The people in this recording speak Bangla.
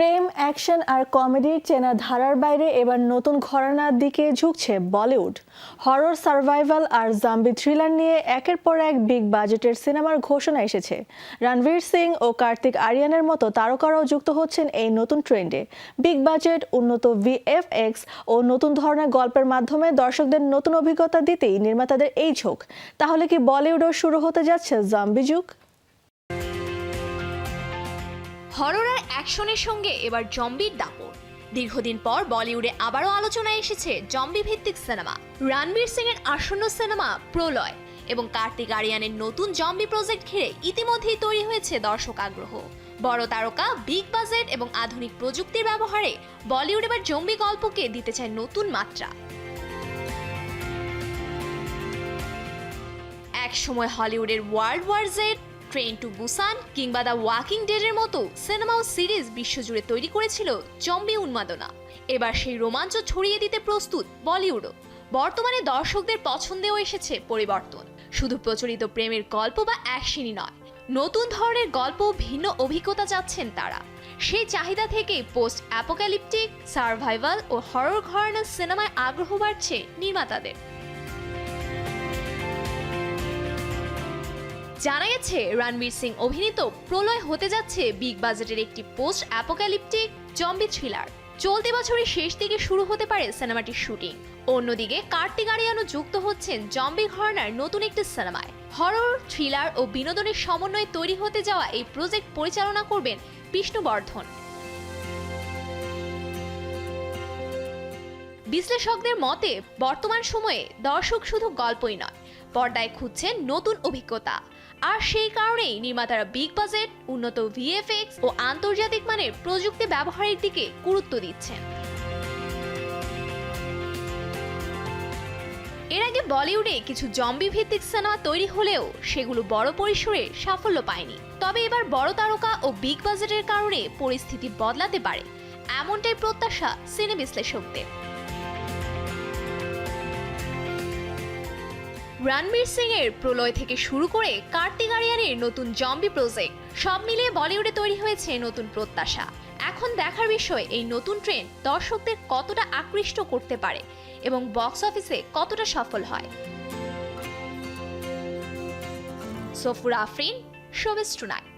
প্রেম, অ্যাকশন আর কমেডির চেনা ধারার বাইরে এবার নতুন ঘরানার দিকে ঝুঁকছে বলিউড। হরর, সার্ভাইভাল আর জম্বি থ্রিলার নিয়ে একের পর এক বিগ বাজেটের সিনেমার ঘোষণা এসেছে। রণবীর সিং ও কার্তিক আরিয়ানের মতো তারকারাও যুক্ত হচ্ছেন এই নতুন ট্রেন্ডে। বিগ বাজেট, উন্নত ভিএফএক্স ও নতুন ধরনের গল্পের মাধ্যমে দর্শকদের নতুন অভিজ্ঞতা দিতেই নির্মাতাদের এই ঝোঁক। তাহলে কি বলিউডও শুরু হতে যাচ্ছে জম্বি যুগ? হরর আর অ্যাকশনের সঙ্গে এবার জম্বির দাপট। দীর্ঘদিন পর বলিউডে আবারও আলোচনায় এসেছে জম্বি ভিত্তিক সিনেমা। রণবীর সিং এর আসন্ন সিনেমা প্রলয় এবং কার্তিক আরিয়ানের নতুন জম্বি প্রজেক্ট ঘিরে ইতিমধ্যেই তৈরি হয়েছে দর্শক আগ্রহ। বড় তারকা, বিগ বাজেট এবং আধুনিক প্রযুক্তির ব্যবহারে বলিউড এবার জম্বি গল্পকে দিতে চায় নতুন মাত্রা। এক সময় হলিউডের World War Z, Train to Busan কিংবা দ্য ওয়াকিং ডেডের মতো সিনেমা ও সিরিজ বিশ্বজুড়ে তৈরি করেছিল জম্বি উন্মাদনা। এবার সেই রোমাঞ্চ ছড়িয়ে দিতে প্রস্তুত বলিউডও। বর্তমানে দর্শকদের পছন্দেও এসেছে পরিবর্তন। শুধু প্রচলিত প্রেমের গল্প বা অ্যাকশনই নয়, নতুন ধরনের গল্প, ভিন্ন অভিজ্ঞতা চাচ্ছেন তারা। সেই চাহিদা থেকে পোস্ট অ্যাপোক্যালিপটিক, সার্ভাইভাল ও হরর ঘরানার সিনেমায় আগ্রহ বাড়ছে নির্মাতাদের। জানা গেছে রণবীর সিং অভিনীত প্রলয় হতে যাচ্ছে বিগ বাজেটের একটি পোস্ট অ্যাপোক্যালিপটিক জম্বি থ্রিলার। চলতি বছরের শেষ দিকে শুরু হতে পারে সিনেমাটির শুটিং। অন্যদিকে কার্তিক আরিয়ানও যুক্ত হচ্ছেন জম্বি ঘরানার নতুন একটি সিনেমায়। হরর, থ্রিলার ও বিনোদনের সমন্বয়ে তৈরি হতে যাওয়া এই প্রজেক্ট পরিচালনা করবেন বিষ্ণুবর্ধন। বিশ্লেষকদের মতে বর্তমান সময়ে দর্শক শুধু গল্পই নয়, পর্দায় খুঁজছেন নতুন অভিজ্ঞতা। আর সেই কারণেই নির্মাতারা বিগ বাজেট, উন্নত ভিএফএক্স ও আন্তর্জাতিক মানের প্রযুক্তি ব্যবহারের দিকে গুরুত্ব দিচ্ছেন। এর আগে বলিউডে কিছু জম্বি ভিত্তিক সিনেমা তৈরি হলেও সেগুলো বড় পরিসরে সাফল্য পায়নি। তবে এবার বড় তারকা ও বিগ বাজেটের কারণে পরিস্থিতি বদলাতে পারে, এমনটাই প্রত্যাশা সিনে বিশ্লেষকদের। রণবীর সিং এর প্রলয় থেকে শুরু করে কার্তিক আরিয়ানের নতুন জম্বি প্রজেক্ট, সব মিলিয়ে বলিউডে তৈরি হয়েছে নতুন প্রত্যাশা। এখন দেখার বিষয় এই নতুন ট্রেন্ড দর্শকদের কতটা আকৃষ্ট করতে পারে এবং বক্স অফিসে কতটা সফল হয়। সফুর আফরিন, শোবিজ টুনাইট।